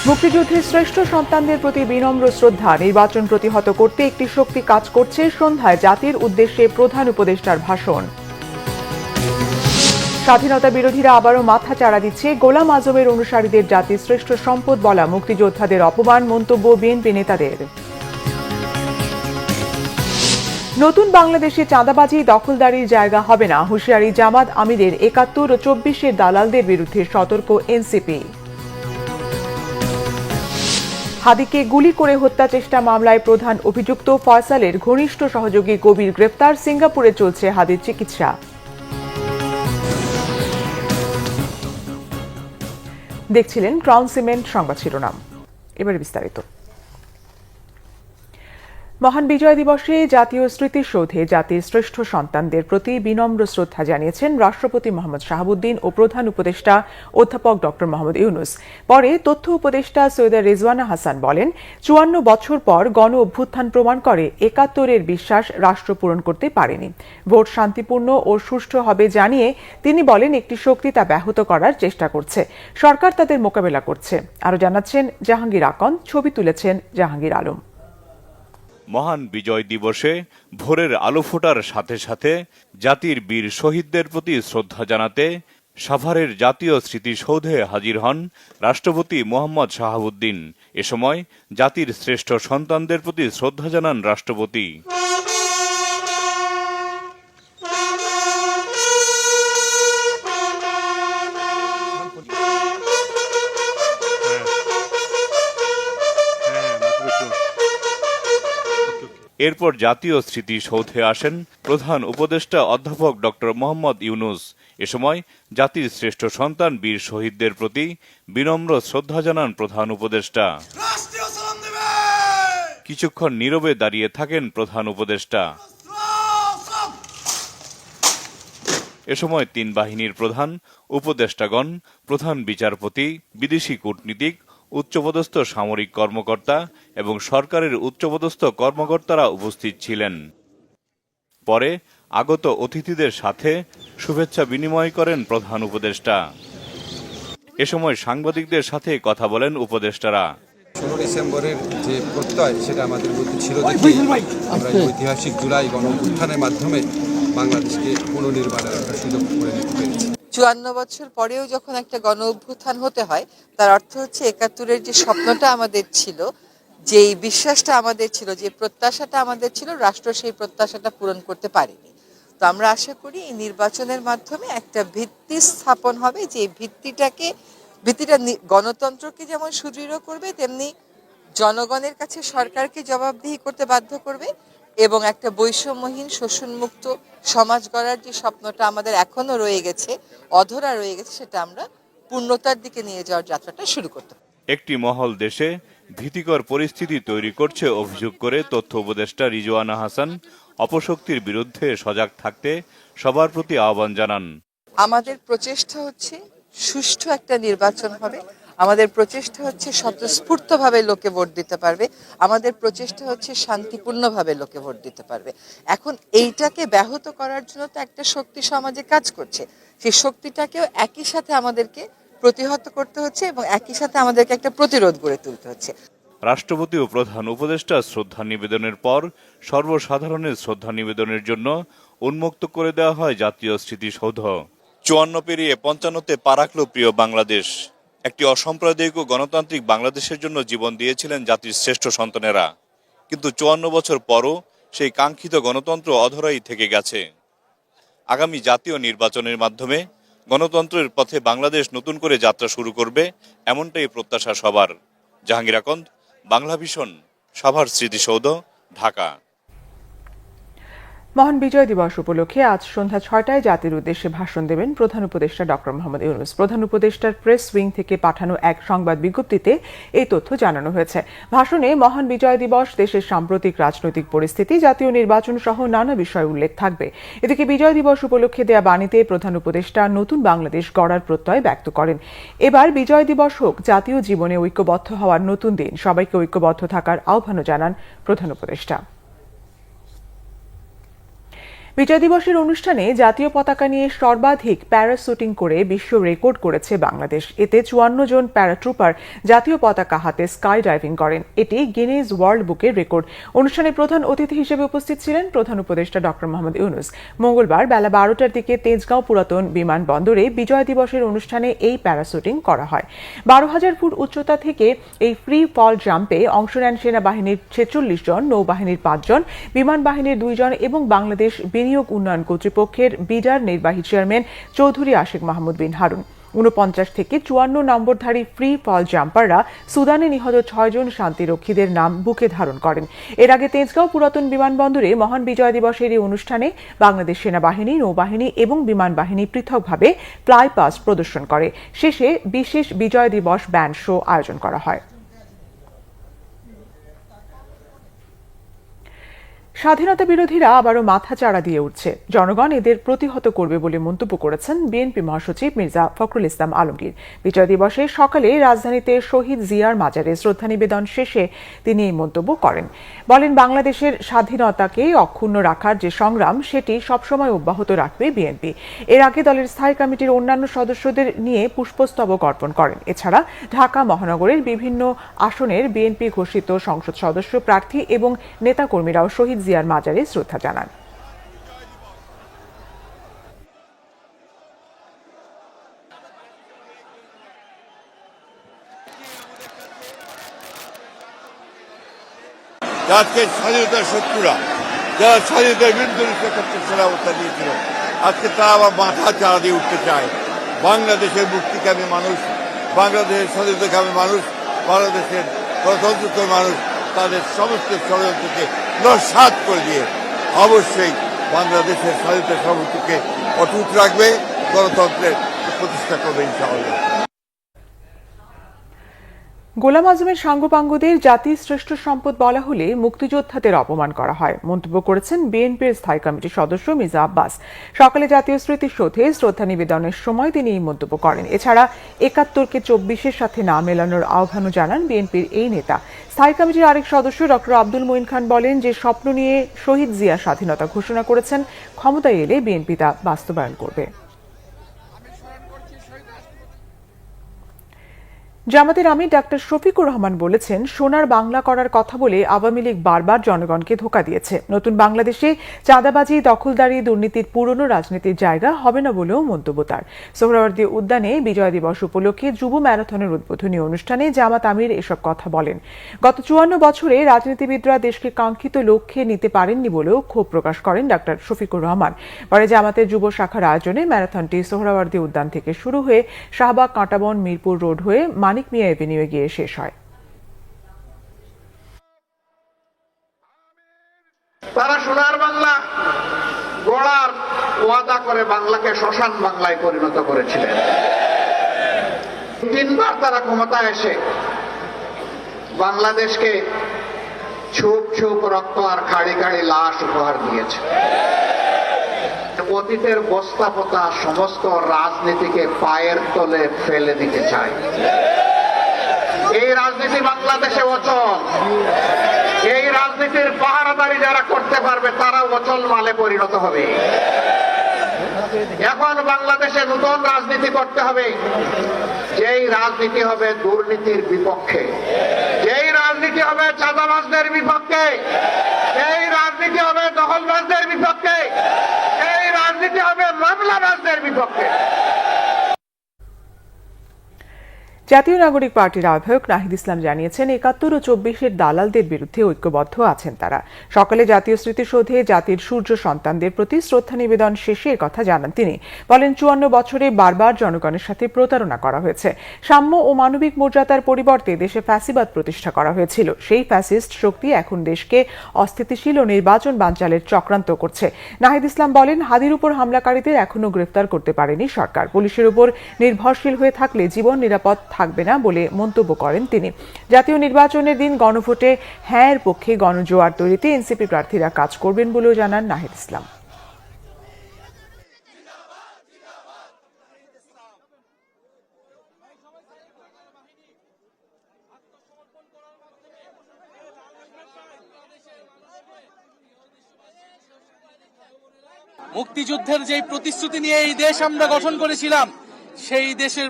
মুক্তিযুদ্ধের শ্রেষ্ঠ সন্তানদের প্রতি বিনম্র শ্রদ্ধা, নির্বাচন প্রতিহত করতে একটি শক্তি কাজ করছে, সন্ধ্যায় জাতির উদ্দেশ্যে প্রধান উপদেষ্টার ভাষণ। স্বাধীনতা বিরোধীরা আবারও মাথা চাড়া দিচ্ছে, গোলাম আজমের অনুসারীদের জাতির শ্রেষ্ঠ সম্পদ বলা মুক্তিযোদ্ধাদের অপমান, মন্তব্য বিএনপি নেতাদের। নতুন বাংলাদেশে চাঁদাবাজি, দখলদারির জায়গা হবে না, হুঁশিয়ারি জামাত আমিরের। ৭১ ও ২৪-এর দালালদের বিরুদ্ধে সতর্ক এনসিপি। হাদিকে গুলি করে হত্যা চেষ্টা মামলায় প্রধান অভিযুক্ত ফয়সালের ঘনিষ্ঠ সহযোগী কবির গ্রেপ্তার, সিঙ্গাপুরে চলছে হাদির চিকিৎসা। দেখছিলেন ক্রাউন সিমেন্ট সংবাদ শিরোনাম, এবারে বিস্তারিত। মহান বিজয় দিবসে জাতীয় স্মৃতিসৌধে জাতির শ্রেষ্ঠ সন্তানদের প্রতি বিনম্র শ্রদ্ধা জানিয়েছেন রাষ্ট্রপতি মোহাম্মদ শাহাবুদ্দিন ও প্রধান উপদেষ্টা অধ্যাপক ডক্টর মোহাম্মদ ইউনুস। পরে তথ্য উপদেষ্টা সৈয়দা রেজওয়ানা হাসান বলেন, ৫৪ বছর পর গণ অভ্যুত্থান প্রমাণ করে ৭১-এর বিশ্বাস রাষ্ট্র পূরণ করতে পারেনি। ভোট শান্তিপূর্ণ ও সুষ্ঠু হবে জানিয়ে তিনি বলেন, একটি শক্তি তা ব্যাহত করার চেষ্টা করছে, সরকার তাদের মোকাবেলা করছে। আরও জানাচ্ছেন জাহাঙ্গীর আকন্দ, ছবি তুলেছেন জাহাঙ্গীর আলম। মহান বিজয় দিবসে ভোরের আলো ফোটার সাথে সাথে জাতির বীর শহীদদের প্রতি শ্রদ্ধা জানাতে সাভারের জাতীয় স্মৃতিসৌধে হাজির হন রাষ্ট্রপতি মোহাম্মদ শাহাবুদ্দিন। এ সময় জাতির শ্রেষ্ঠ সন্তানদের প্রতি শ্রদ্ধা জানান রাষ্ট্রপতি। এরপর জাতীয় স্মৃতিসৌধে আসেন প্রধান উপদেষ্টা অধ্যাপক ডক্টর মোহাম্মদ ইউনুস। এ সময় জাতির শ্রেষ্ঠ সন্তান বীর শহীদদের প্রতি বিনম্র শ্রদ্ধা জানান প্রধান উপদেষ্টা। কিছুক্ষণ নীরবে দাঁড়িয়ে থাকেন প্রধান উপদেষ্টা। এ সময় তিন বাহিনীর প্রধান, উপদেষ্টাগণ, প্রধান বিচারপতি, বিদেশি কূটনীতিক, উচ্চপদস্থ সামরিক কর্মকর্তা এবং সরকারের উচ্চপদস্থ কর্মকর্তারা উপস্থিত ছিলেন। পরে আগত অতিথিদের সাথে শুভেচ্ছা বিনিময় করেন প্রধান উপদেষ্টা। এ সময় সাংবাদিকদের সাথে কথা বলেন উপদেষ্টারা। ১৬ ডিসেম্বরের যে প্রত্যয়, সেটা আমাদের মধ্যে ছিল দেখে আমরা ঐতিহাসিক জুলাই গণঅভ্যুত্থানের মাধ্যমে বাংলাদেশকে পুনর্নির্মাণের একটা সুযোগ করে নিতে পেরেছি। ৫৪ বছর পরেও যখন একটা গণ অভ্যুত্থান হতে হয়, তার অর্থ হচ্ছে ৭১-এর যে স্বপ্নটা আমাদের ছিল, যেই বিশ্বাসটা আমাদের ছিল, যে প্রত্যাশাটা আমাদের ছিল, রাষ্ট্র সেই প্রত্যাশাটা পূরণ করতে পারেনি। তো আমরা আশা করি এই নির্বাচনের মাধ্যমে একটা ভিত্তি স্থাপন হবে, যে ভিত্তিটা গণতন্ত্রকে যেমন সুদৃঢ় করবে, তেমনি জনগণের কাছে সরকারকে জবাবদিহি করতে বাধ্য করবে এবং একটা বৈষম্যহীন শোষণমুক্ত সমাজ গড়ার যে স্বপ্নটা আমাদের এখনো রয়ে গেছে, অধরা রয়ে গেছে, সেটা আমরা পূর্ণতার দিকে নিয়ে যাওয়ার যাত্রাটা শুরু করতে হবে। একটি মহল দেশে ভীতিকর পরিস্থিতি তৈরি করছে অভিযোগ করে তথ্য উপদেষ্টা রিজওয়ানা হাসান অপশক্তির বিরুদ্ধে সজাগ থাকতে সবার প্রতি আহ্বান জানান। আমাদের প্রচেষ্টা হচ্ছে সুষ্ঠু একটা নির্বাচন হবে, আমাদের প্রচেষ্টা হচ্ছে স্বতঃস্ফূর্তভাবে লোকে ভোট দিতে পারবে, আমাদের প্রচেষ্টা হচ্ছে শান্তিপূর্ণভাবে লোকে ভোট দিতে পারবে। এখন এইটাকে ব্যাহত করার জন্য তো একটা শক্তি সমাজে কাজ করছে, সেই শক্তিটাকেও একই সাথে আমাদেরকে প্রতিহত করতে হচ্ছে এবং একই সাথে আমাদেরকে একটা প্রতিরোধ গড়ে তুলতে হচ্ছে। রাষ্ট্রপতি ও প্রধান উপদেষ্টা শ্রদ্ধা নিবেদনের পর সর্বসাধারণের শ্রদ্ধা নিবেদনের জন্য উন্মুক্ত করে দেওয়া হয় জাতীয় স্মৃতিসৌধ। ৫৪ পেরিয়ে ৫৫-তে পা রাখল প্রিয় বাংলাদেশ। একটি অসাম্প্রদায়িক ও গণতান্ত্রিক বাংলাদেশের জন্য জীবন দিয়েছিলেন জাতির শ্রেষ্ঠ সন্তানেরা, কিন্তু ৫৪ বছর পরও সেই কাঙ্ক্ষিত গণতন্ত্র অধরাই থেকে গেছে। আগামী জাতীয় নির্বাচনের মাধ্যমে গণতন্ত্রের পথে বাংলাদেশ নতুন করে যাত্রা শুরু করবে, এমনটাই প্রত্যাশা সবার। জাহাঙ্গীর আকন্দ, বাংলাভিশন, সাভার স্মৃতিসৌধ, ঢাকা। মহান বিজয় দিবস উপলক্ষে আজ সন্ধ্যা ৬টায় জাতির উদ্দেশ্যে ভাষণ দেবেন প্রধান উপদেষ্টা ডক্টর মোহাম্মদ ইউনুস। প্রধান উপদেষ্টার প্রেস উইং থেকে পাঠানো এক সংবাদ বিজ্ঞপ্তিতে এই তথ্য জানানো হয়েছে। ভাষণে মহান বিজয় দিবস, দেশের সাম্প্রতিক রাজনৈতিক পরিস্থিতি, জাতীয় নির্বাচন সহ নানা বিষয় উল্লেখ থাকবে। এদিকে বিজয় দিবস উপলক্ষে দেয়া বাণীতে প্রধান উপদেষ্টা নতুন বাংলাদেশ গড়ার প্রত্যয় ব্যক্ত করেন। এবার বিজয় দিবস হোক জাতীয় জীবনে ঐক্যবদ্ধ হওয়ার নতুন দিন, সবাইকে ঐক্যবদ্ধ থাকার আহ্বানও জানান প্রধান উপদেষ্টা। বিজয় দিবসের অনুষ্ঠানে জাতীয় পতাকা নিয়ে সর্বাধিক প্যারাশুটিং করে বিশ্ব রেকর্ড করেছে বাংলাদেশ। এতে 54 জন প্যারাট্রুপার জাতীয় পতাকা হাতে স্কাই ডাইভিং করেন। এটি গিনেস ওয়ার্ল্ড বুকের রেকর্ড। অনুষ্ঠানে প্রধান অতিথি হিসেবে উপস্থিত ছিলেন প্রধান উপদেষ্টা ডক্টর মোহাম্মদ ইউনূস। মঙ্গলবার বেলা 12টার দিকে তেজগাঁও পুরাতন বিমানবন্দরে বিজয় দিবসের অনুষ্ঠানে এই প্যারাশুটিং করা হয়। 12,000 ফুট উচ্চতা থেকে এই ফ্রি ফল জাম্পে অংশ নেন সেনাবাহিনীর 46 জন, নৌবাহিনীর 5 জন, বিমান বাহিনীর 2 জন এবং বাংলাদেশ বিনিয়োগ উন্নয়ন কর্তৃপক্ষের বিডার নির্বাহী চেয়ারম্যান চৌধুরী আশিক মাহমুদ বিন হারুন। 49 থেকে 54 নম্বরধারী ফ্রি ফল জাম্পাররা সুদানে নিহত 6 জন শান্তিরক্ষীদের নাম বুকে ধারণ করেন। এর আগে তেজগাঁও পুরাতন বিমানবন্দরে মহান বিজয় দিবসের এই অনুষ্ঠানে বাংলাদেশ সেনাবাহিনী, নৌবাহিনী এবং বিমান বাহিনী পৃথকভাবে ফ্লাই পাস্ট প্রদর্শন করে। শেষে বিশেষ বিজয় দিবস ব্যান্ড শো আয়োজন করা হয়। স্বাধীনতা বিরোধীরা আবারও মাথাচাড়া দিয়ে উঠছে, জনগণ এদের প্রতিহত করবে বলে মন্তব্য করেছেন বিএনপি মহাসচিব মির্জা ফখরুল ইসলাম আলমগীর। বিজয় দিবসে সকালে রাজধানীতে শহীদ জিয়ার মাজারে শ্রদ্ধা নিবেদন শেষে তিনি এই মন্তব্য করেন। বলেন, বাংলাদেশের স্বাধীনতাকে অক্ষুণ্ণ রাখার যে সংগ্রাম সেটি সবসময় অব্যাহত রাখবে বিএনপি। এর আগে দলের স্থায়ী কমিটির অন্যান্য সদস্যদের নিয়ে পুষ্পস্তবক অর্পণ করেন। এছাড়া ঢাকা মহানগরের বিভিন্ন আসনের বিএনপি ঘোষিত সংসদ সদস্য, প্রার্থী এবং নেতাকর্মীরাও শহীদ জিয়ার মাজারে শ্রদ্ধা জানান। আজকে স্বাধীনতার শত্রুরা যারা স্বাধীনতার বিরুদ্ধে সেরা অবস্থা নিয়েছিল, আজকে তারা আবার মাথা চাড়া দিয়ে উঠতে চায়। বাংলাদেশের মুক্তিকামী মানুষ, বাংলাদেশের স্বাধীনতাকামী মানুষ, বাংলাদেশের গণতন্ত্র মানুষ তাদের সমস্ত ষড়যন্ত্রকে নস্যাৎ করে দিয়ে অবশ্যই বাংলাদেশের স্বাধীনতা সার্বভৌমত্বকে অটুট রাখবে, গণতন্ত্রের প্রতিষ্ঠা করবে ইনশাআল্লাহ। গোলাম আজমের সাঙ্গপাঙ্গদের জাতির শ্রেষ্ঠ সম্পদ বলা হলে মুক্তিযোদ্ধাদের অপমান করা হয়, মন্তব্য করেছেন বিএনপির স্থায়ী কমিটির সদস্য মির্জা আব্বাস। সকালে জাতীয় স্মৃতিসৌধে শ্রদ্ধা নিবেদনের সময় তিনি এই মন্তব্য করেন। এছাড়া 71কে 24-এর সাথে না মেলানোর আহ্বানও জানান বিএনপির এই নেতা। স্থায়ী কমিটির আরেক সদস্য ডক্টর আব্দুল মঈন খান বলেন, যে স্বপ্ন নিয়ে শহীদ জিয়া স্বাধীনতা ঘোষণা করেছেন, ক্ষমতায় এলে বিএনপি তা বাস্তবায়ন করবে। জামাতের আমির ডাক্তার শফিকুর রহমান বলেছেন, সোনার বাংলা করার কথা বলে আওয়ামী লীগ বারবার জনগণকে ধোঁকা দিয়েছে। নতুন বাংলাদেশে চাঁদাবাজি, দখলদারি, দুর্নীতির পুরনো রাজনীতির জায়গা হবে না বলেও মন্তব্য তার। সোহরাওয়ার্দী উদ্যানে বিজয় দিবস উপলক্ষে যুব ম্যারাথনের উদ্বোধনী অনুষ্ঠানে জামাত আমির এসব কথা বলেন। গত 54 বছরে রাজনীতিবিদরা দেশকে কাঙ্ক্ষিত লক্ষ্যে নিতে পারেননি বলেও ক্ষোভ প্রকাশ করেন ডাক্তার শফিকুর রহমান। পরে জামাতের যুব শাখার আয়োজনে ম্যারাথনটি সোহরাওয়ার্দী উদ্যান থেকে শুরু হয়ে শাহবাগ, কাঁটাবন, মিরপুর রোড হয়ে মানিক মিয়া এভিনিউয়ে গিয়ে শেষ হয়। তারা সোনার বাংলা গড়ার ওয়াদা করে বাংলাকে শ্মশান বাংলায় পরিণত করেছিলেন। 3বার তারা ক্ষমতায় এসে বাংলাদেশকে ছুপ ছুপ রক্ত আর খাড়ি খাড়ি লাশ উপহার দিয়েছে। অতীতের বস্তাপোতা সমস্ত রাজনীতিকে পায়ের তলে ফেলে দিতে চায়। এই রাজনীতি বাংলাদেশে অচল। এই রাজনীতির পাহারাদারি যারা করতে পারবে তারা অচল মালে পরিণত হবে। এখন বাংলাদেশে নতুন রাজনীতি করতে হবে, যেই রাজনীতি হবে দুর্নীতির বিপক্ষে, যেই রাজনীতি হবে চাঁদাবাজদের বিপক্ষে, যেই রাজনীতি হবে দখলবাজদের বিপক্ষে, এই রাজনীতি হবে মামলাবাজদের বিপক্ষে। জাতীয় নাগরিক পার্টির আহ্বায়ক নাহিদ ইসলাম জানিয়েছেন, 71 ও 24-এর দালালদের বিরুদ্ধে ঐক্যবদ্ধ আছেন তারা। সকালে জাতীয় স্মৃতিসৌধে জাতির সূর্য সন্তানদের প্রতি শ্রদ্ধা নিবেদন শেষে কথা জানান তিনি। বলেন, 54 বছরে বারবার জনগণের সাথে প্রতারণা করা হয়েছে। সাম্য ও মানবিক মর্যাদার পরিবর্তে দেশে ফ্যাসিবাদ প্রতিষ্ঠা করা হয়েছিল। সেই ফ্যাসিস্ট শক্তি এখন দেশকে অস্থিতিশীল ও নির্বাচন বানচালের চক্রান্ত করছে। নাহিদ ইসলাম বলেন, হাদির উপর হামলাকারীদের এখনো গ্রেফতার করতে পারেনি সরকার। পুলিশের উপর নির্ভরশীল হয়ে থাকলে জীবন নিরাপদ থাকবে না বলে মন্তব্য করেন তিনি। জাতীয় নির্বাচনের দিন গণভোটে হ্যাঁ এর পক্ষে গণজোয়ার তৈরিতে এনসিপি প্রার্থীরা কাজ করবেন বলেও জানান নাহিদ ইসলাম। মুক্তিযুদ্ধের যেই প্রতিশ্রুতি নিয়ে এই দেশ আমরা গঠন করেছিলাম, সেই দেশের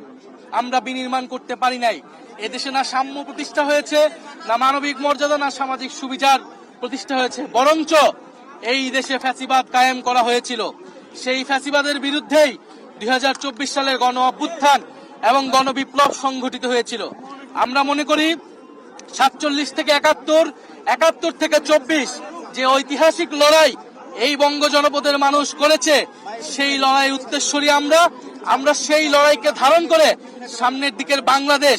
আমরা বিনির্মাণ করতে পারি নাই। এদেশে না সাম্য প্রতিষ্ঠা হয়েছে, না মানবিক মর্যাদা, না সামাজিক সুবিচার প্রতিষ্ঠা হয়েছে, বরঞ্চ এই দেশে ফ্যাসিবাদ কায়েম করা হয়েছিল। সেই ফ্যাসিবাদের বিরুদ্ধেই 2024 সালের গণ অভ্যুত্থান এবং গণবিপ্লব সংঘটিত হয়েছিল। আমরা মনে করি 47 থেকে 71, 71 থেকে 24 যে ঐতিহাসিক লড়াই এই বঙ্গ জনপদের মানুষ করেছে, সেই লড়াই উত্তরসূরি আমরা সেই লড়াইকে ধারণ করে সামনের দিকের বাংলাদেশ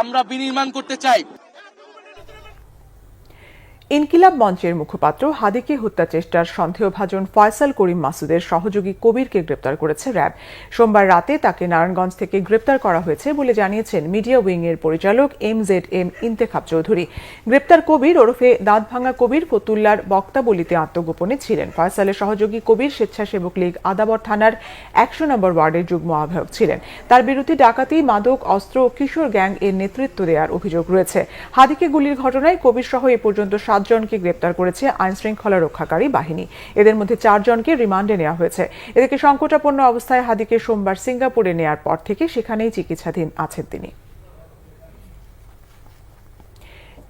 আমরা বিনির্মাণ করতে চাই। ইনকিলাব মঞ্চের মুখপাত্র হাদিকে হত্যা চেষ্টার সন্দেহভাজন ফয়সাল করিম মাসুদের সহযোগী কবিরকে গ্রেপ্তার করেছে র্যাব। সোমবার রাতে তাকে নারায়ণগঞ্জ থেকে গ্রেপ্তার করা হয়েছে বলে জানিয়েছেন মিডিয়া উইং এর পরিচালক MZM ইন্তেখাব চৌধুরী। গ্রেপ্তার কবির ওরফে দাঁতভাঙা কবির ফতুল্লার বক্তাবলিতে আত্মগোপনে ছিলেন। ফয়সালের সহযোগী কবির স্বেচ্ছাসেবক লীগ আদাবর থানার 100 নম্বর ওয়ার্ডের যুগ্ম আহ্বায়ক ছিলেন। তার বিরুদ্ধে ডাকাতি, মাদক, অস্ত্র ও কিশোর গ্যাং এর নেতৃত্ব দেওয়ার অভিযোগ রয়েছে। হাদিকে গুলির ঘটনায় কবির সহ এ পর্যন্ত 7 জনকে গ্রেপ্তার করেছে আইন শৃঙ্খলা রক্ষাকারী বাহিনী। এদের মধ্যে 4 জনকে রিমান্ডে নেওয়া হয়েছে। এদিকে সংকটাপন্ন অবস্থায় হাদিকে সোমবার সিঙ্গাপুরে নেয়ার পর থেকে সেখানেই চিকিৎসাধীন আছেন তিনি।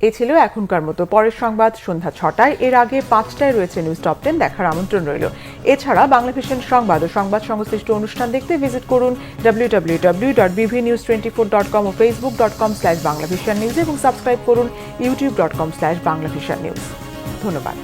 এ ছিল এখনকার মতো। পরের সংবাদ সন্ধ্যা 6টায়। এর আগে 5টায় রয়েছে নিউজ টপ 10 দেখার আমন্ত্রণ রইল। এছাড়া বাংলাভিশন সংবাদ ও সংবাদ সংশ্লিষ্ট অনুষ্ঠান দেখতে ভিজিট করুন www.bvnews24.com ও facebook.com/banglavishannews এবং সাবস্ক্রাইব করুন youtube.com/banglavishannews। ধন্যবাদ।